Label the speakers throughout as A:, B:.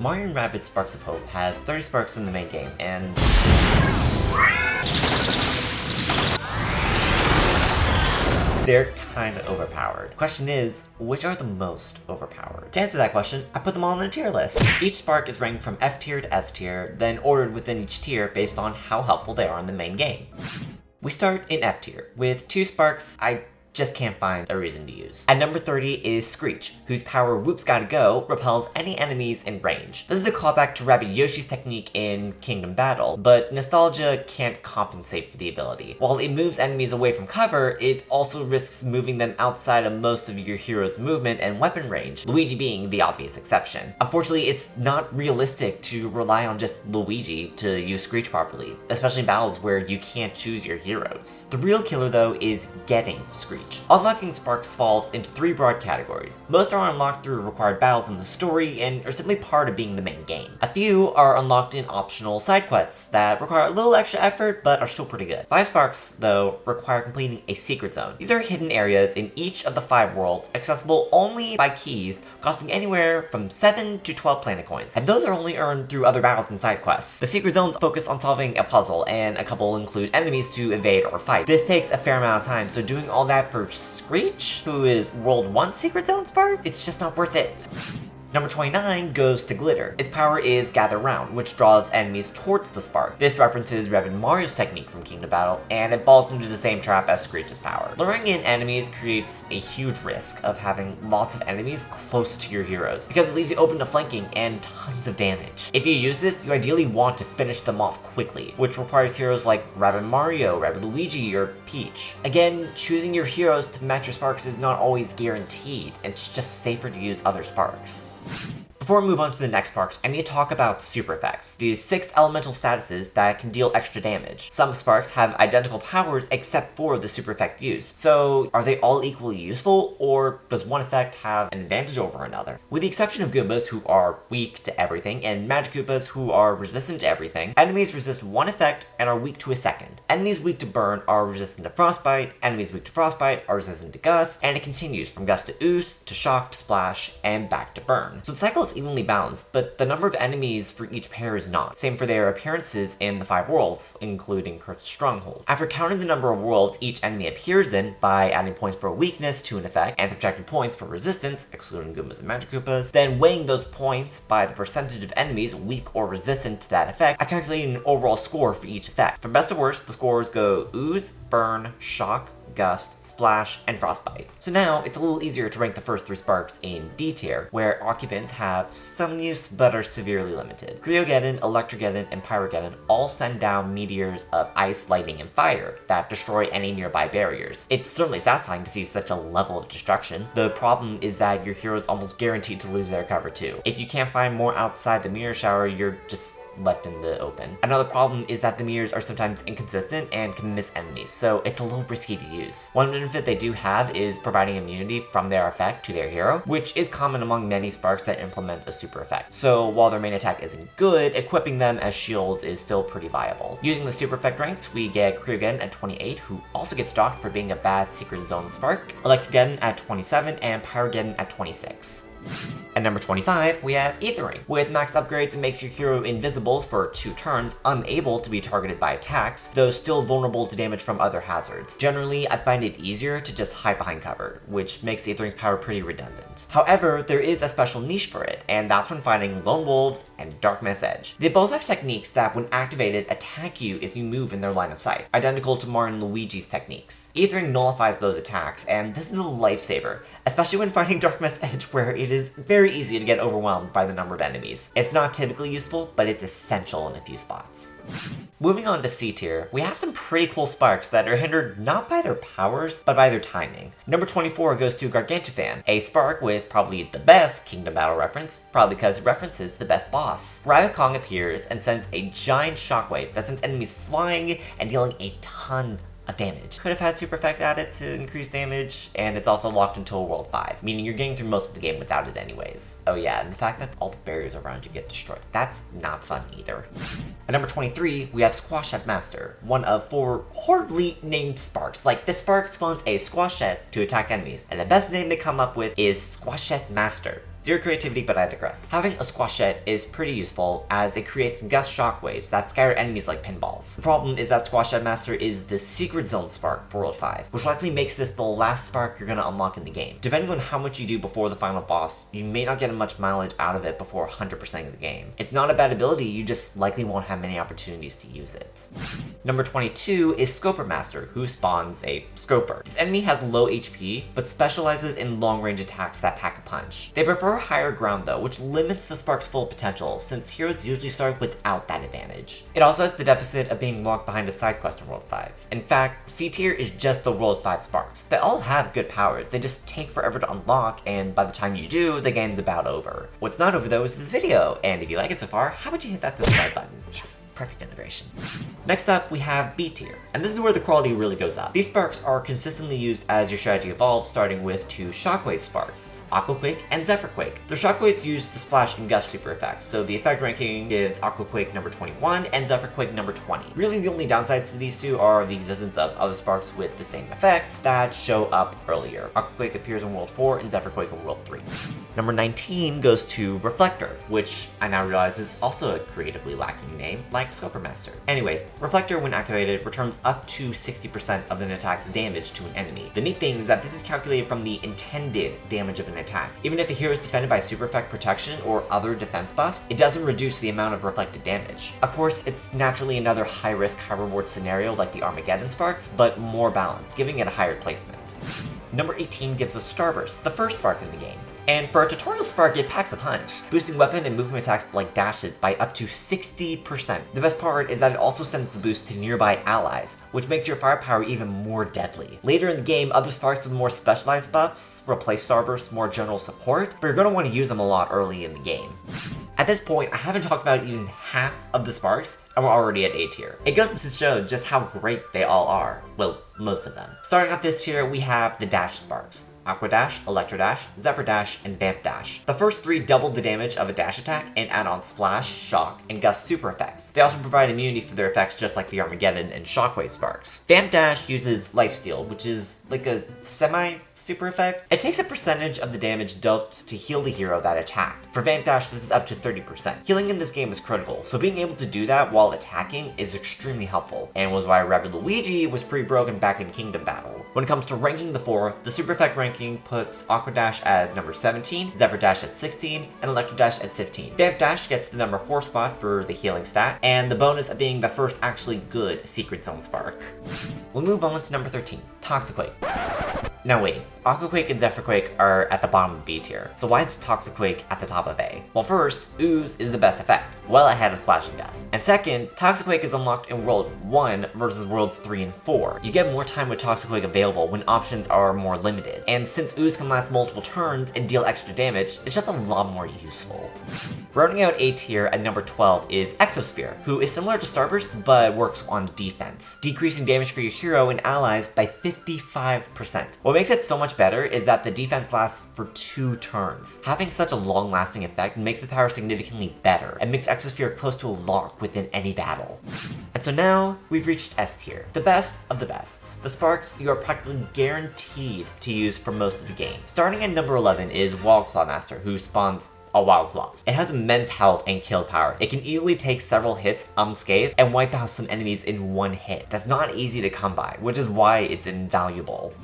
A: Mario Rabbids Sparks of Hope has 30 sparks in the main game, and they're kinda overpowered. Question is, which are the most overpowered? To answer that question, I put them all in a tier list. Each spark is ranked from F tier to S tier, then ordered within each tier based on how helpful they are in the main game. We start in F tier, with 2 sparks I just can't find a reason to use. At number 30 is Screech, whose power Whoop's Gotta Go repels any enemies in range. This is a callback to Rabbid Yoshi's technique in Kingdom Battle, but nostalgia can't compensate for the ability. While it moves enemies away from cover, it also risks moving them outside of most of your hero's movement and weapon range, Luigi being the obvious exception. Unfortunately, it's not realistic to rely on just Luigi to use Screech properly, especially in battles where you can't choose your heroes. The real killer though is getting Screech. Unlocking sparks falls into 3 broad categories. Most are unlocked through required battles in the story and are simply part of being the main game. A few are unlocked in optional side quests that require a little extra effort but are still pretty good. 5 sparks, though, require completing a secret zone. These are hidden areas in each of the 5 worlds, accessible only by keys, costing anywhere from 7 to 12 planet coins, and those are only earned through other battles and side quests. The secret zones focus on solving a puzzle, and a couple include enemies to evade or fight. This takes a fair amount of time, so doing all that for Screech, who is World 1 Secret Zone spark, it's just not worth it. Number 29 goes to Glitter. Its power is Gather Round, which draws enemies towards the spark. This references Rabbid Mario's technique from Kingdom Battle, and it falls into the same trap as Screech's power. Luring in enemies creates a huge risk of having lots of enemies close to your heroes, because it leaves you open to flanking and tons of damage. If you use this, you ideally want to finish them off quickly, which requires heroes like Rabbid Mario, Rabbid Luigi, or Peach. Again, choosing your heroes to match your sparks is not always guaranteed, and it's just safer to use other sparks. Before we move on to the next sparks, I need to talk about super effects, these 6 elemental statuses that can deal extra damage. Some sparks have identical powers except for the super effect used, so are they all equally useful, or does one effect have an advantage over another? With the exception of Goombas, who are weak to everything, and Magic Koopas, who are resistant to everything, enemies resist one effect and are weak to a second. Enemies weak to burn are resistant to frostbite, enemies weak to frostbite are resistant to gust, and it continues from gust to ooze, to shock, to splash, and back to burn. So the cycle is evenly balanced, but the number of enemies for each pair is not. Same for their appearances in the 5 worlds, including Cursed Stronghold. After counting the number of worlds each enemy appears in by adding points for weakness to an effect and subtracting points for resistance, excluding Goombas and Magic Koopas, then weighing those points by the percentage of enemies weak or resistant to that effect, I calculated an overall score for each effect. From best to worst, the scores go ooze, burn, shock, gust, splash, and frostbite. So now it's a little easier to rank the first 3 sparks in D tier, where occupants have some use but are severely limited. Cryogeddon, Electrogeddon, and Pyrogeddon all send down meteors of ice, lightning, and fire that destroy any nearby barriers. It's certainly satisfying to see such a level of destruction. The problem is that your hero is almost guaranteed to lose their cover too. If you can't find more outside the meteor shower, you're just left in the open. Another problem is that the meteors are sometimes inconsistent and can miss enemies, so it's a little risky to use. One benefit they do have is providing immunity from their effect to their hero, which is common among many sparks that implement a super effect. So while their main attack isn't good, equipping them as shields is still pretty viable. Using the super effect ranks, we get Cryogeddon at 28, who also gets docked for being a bad secret zone spark, Electrogeddon at 27, and Pyrogeddon at 26. At number 25, we have Ethering. With max upgrades, it makes your hero invisible for 2 turns, unable to be targeted by attacks, though still vulnerable to damage from other hazards. Generally, I find it easier to just hide behind cover, which makes Ethering's power pretty redundant. However, there is a special niche for it, and that's when fighting Lone Wolves and Dark Mist Edge. They both have techniques that, when activated, attack you if you move in their line of sight, identical to Mario and Luigi's techniques. Ethering nullifies those attacks, and this is a lifesaver, especially when fighting Dark Mist Edge, where it is very easy to get overwhelmed by the number of enemies. It's not typically useful, but it's essential in a few spots. Moving on to C tier, we have some pretty cool sparks that are hindered not by their powers, but by their timing. Number 24 goes to Gargantufan, a spark with probably the best Kingdom Battle reference, probably because it references the best boss. Wrath of Kong appears and sends a giant shockwave that sends enemies flying and dealing a ton of damage. Could have had super effect added to increase damage, and it's also locked until World 5, meaning you're getting through most of the game without it anyways. Oh yeah, and the fact that all the barriers around you get destroyed, that's not fun either. At number 23, we have Squashette Master, one of 4 horribly named sparks. Like, this spark spawns a Squashette to attack enemies, and the best name they come up with is Squashette Master. Zero creativity, but I digress. Having a Squashette is pretty useful as it creates gust shockwaves that scatter enemies like pinballs. The problem is that Squashette Master is the Secret Zone spark for World 5, which likely makes this the last spark you're gonna unlock in the game. Depending on how much you do before the final boss, you may not get much mileage out of it before 100% of the game. It's not a bad ability, you just likely won't have many opportunities to use it. Number 22 is Scoper Master, who spawns a Scoper. This enemy has low HP, but specializes in long-range attacks that pack a punch. They prefer higher ground though, which limits the spark's full potential, since heroes usually start without that advantage. It also has the deficit of being locked behind a side quest in World 5. In fact, C tier is just the World 5 sparks. They all have good powers, they just take forever to unlock, and by the time you do, the game's about over. What's not over though is this video, and if you like it so far, how about you hit that subscribe button? Yes. Perfect integration. Next up, we have B tier, and this is where the quality really goes up. These sparks are consistently used as your strategy evolves, starting with 2 Shockwave sparks, Aquaquake and Zephyrquake. The Shockwaves use the Splash and Gust super effects, so the effect ranking gives Aquaquake number 21 and Zephyrquake number 20. Really, the only downsides to these two are the existence of other sparks with the same effects that show up earlier. Aquaquake appears in World 4 and Zephyrquake in World 3. Number 19 goes to Reflector, which I now realize is also a creatively lacking name, like Scoper Master. Anyways, Reflector, when activated, returns up to 60% of an attack's damage to an enemy. The neat thing is that this is calculated from the intended damage of an attack. Even if a hero is defended by super effect protection or other defense buffs, it doesn't reduce the amount of reflected damage. Of course, it's naturally another high-risk, high-reward scenario like the Armageddon sparks, but more balanced, giving it a higher placement. Number 18 gives us Starburst, the first spark in the game. And for a tutorial spark, it packs a punch, boosting weapon and movement attacks like dashes by up to 60%. The best part is that it also sends the boost to nearby allies, which makes your firepower even more deadly. Later in the game, other sparks with more specialized buffs replace Starburst's more general support, but you're going to want to use them a lot early in the game. At this point, I haven't talked about even half of the sparks, and we're already at A tier. It goes to show just how great they all are. Well, most of them. Starting off this tier, we have the Dash sparks. Aqua Dash, Electro Dash, Zephyr Dash, and Vamp Dash. The first 3 double the damage of a dash attack and add on Splash, Shock, and Gust super effects. They also provide immunity for their effects just like the Armageddon and Shockwave sparks. Vamp Dash uses Lifesteal, which is like a semi-super effect. It takes a percentage of the damage dealt to heal the hero that attacked. For Vamp Dash, this is up to 30%. Healing in this game is critical, so being able to do that while attacking is extremely helpful, and was why Rabid Luigi was pretty broken back in Kingdom Battle. When it comes to ranking the 4, the super effect ranking puts Aqua Dash at number 17, Zephyr Dash at 16, and Electro Dash at 15. Vamp Dash gets the number 4 spot for the healing stat, and the bonus of being the first actually good Secret Zone spark. We'll move on to number 13, Toxiquake. Now wait, Aquaquake and Zephyrquake are at the bottom of B tier, so why is Toxiquake at the top of A? Well, first, Ooze is the best effect, well ahead of Splash and Gust. And second, Toxiquake is unlocked in World 1 versus Worlds 3 and 4. You get more time with Toxiquake available when options are more limited, and since Ooze can last multiple turns and deal extra damage, it's just a lot more useful. Rounding out A tier at number 12 is Exosphere, who is similar to Starburst but works on defense, decreasing damage for your hero and allies by 55%. What makes it so much better is that the defense lasts for 2 turns. Having such a long-lasting effect makes the power significantly better and makes Exosphere close to a lock within any battle. And so now, we've reached S tier, the best of the best. The sparks you are practically guaranteed to use for most of the game. Starting at number 11 is Wildclaw Master, who spawns a Wildclaw. It has immense health and kill power. It can easily take several hits unscathed and wipe out some enemies in 1 hit. That's not easy to come by, which is why it's invaluable.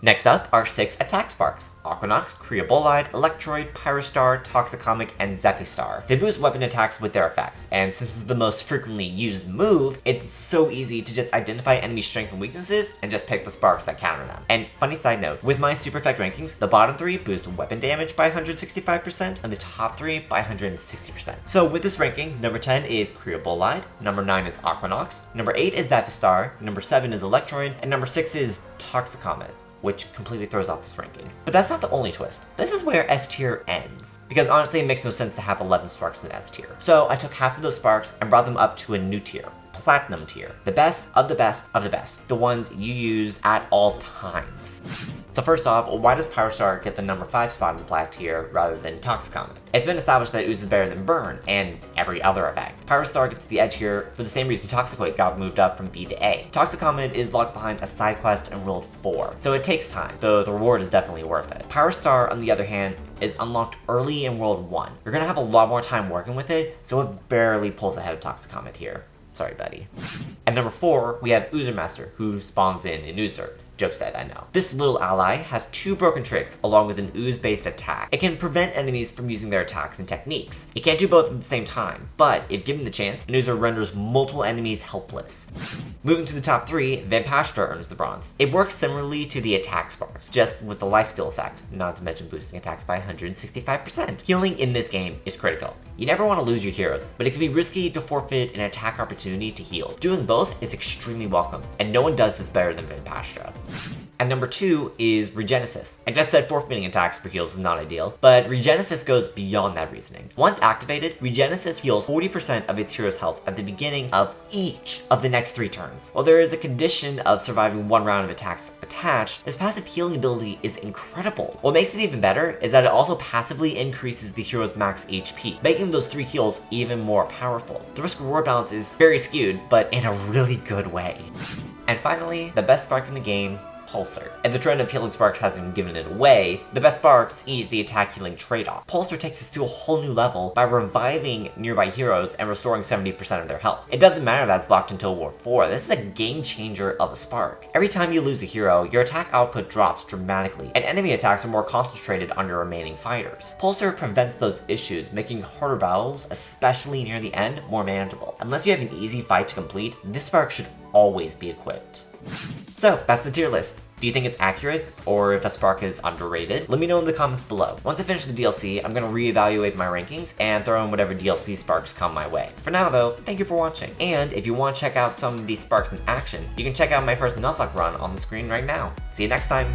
A: Next up are 6 attack sparks: Aquanox, Creobolide, Electroid, Pyrostar, Toxicomic, and Zephistar. They boost weapon attacks with their effects, and since it's the most frequently used move, it's so easy to just identify enemy strengths and weaknesses and just pick the sparks that counter them. And funny side note, with my super effect rankings, the bottom 3 boost weapon damage by 165%, and the top 3 by 160%. So with this ranking, number 10 is Creobolide, number 9 is Aquanox, number 8 is Zephistar, number 7 is Electroid, and number 6 is Toxicomic, which completely throws off this ranking. But that's not the only twist. This is where S tier ends, because honestly it makes no sense to have 11 sparks in S tier. So I took half of those sparks and brought them up to a new tier, Platinum tier. The best of the best of the best. The ones you use at all times. So first off, why does Power Star get the number 5 spot in the Black tier rather than Toxicomet? It's been established that Ooze is better than Burn, and every other effect. Power Star gets the edge here for the same reason Toxicoid got moved up from B to A. Toxicomet is locked behind a side quest in World 4, so it takes time, though the reward is definitely worth it. Power Star, on the other hand, is unlocked early in World 1. You're gonna have a lot more time working with it, so it barely pulls ahead of Toxicomet here. Sorry, buddy. At number 4, we have Oozer Master, who spawns in Oozer. Jokes that I know. This little ally has 2 broken tricks along with an ooze-based attack. It can prevent enemies from using their attacks and techniques. It can't do both at the same time, but if given the chance, an oozer renders multiple enemies helpless. Moving to the top 3, Vampastra earns the bronze. It works similarly to the attack sparks, just with the lifesteal effect, not to mention boosting attacks by 165%. Healing in this game is critical. You never want to lose your heroes, but it can be risky to forfeit an attack opportunity to heal. Doing both is extremely welcome, and no one does this better than Vampastra. And number 2 is Regenesis. I just said forfeiting attacks for heals is not ideal, but Regenesis goes beyond that reasoning. Once activated, Regenesis heals 40% of its hero's health at the beginning of each of the next 3 turns. While there is a condition of surviving 1 round of attacks attached, this passive healing ability is incredible. What makes it even better is that it also passively increases the hero's max HP, making those 3 heals even more powerful. The risk-reward balance is very skewed, but in a really good way. And finally, the best spark in the game, Pulsar. If the trend of healing sparks hasn't given it away, the best sparks ease the attack healing trade-off. Pulsar takes us to a whole new level by reviving nearby heroes and restoring 70% of their health. It doesn't matter that it's locked until War 4, this is a game changer of a spark. Every time you lose a hero, your attack output drops dramatically, and enemy attacks are more concentrated on your remaining fighters. Pulsar prevents those issues, making harder battles, especially near the end, more manageable. Unless you have an easy fight to complete, this spark should always be equipped. So, that's the tier list. Do you think it's accurate, or if a spark is underrated? Let me know in the comments below. Once I finish the DLC, I'm gonna reevaluate my rankings and throw in whatever DLC sparks come my way. For now though, thank you for watching. And if you want to check out some of these sparks in action, you can check out my first Nuzlocke run on the screen right now. See you next time!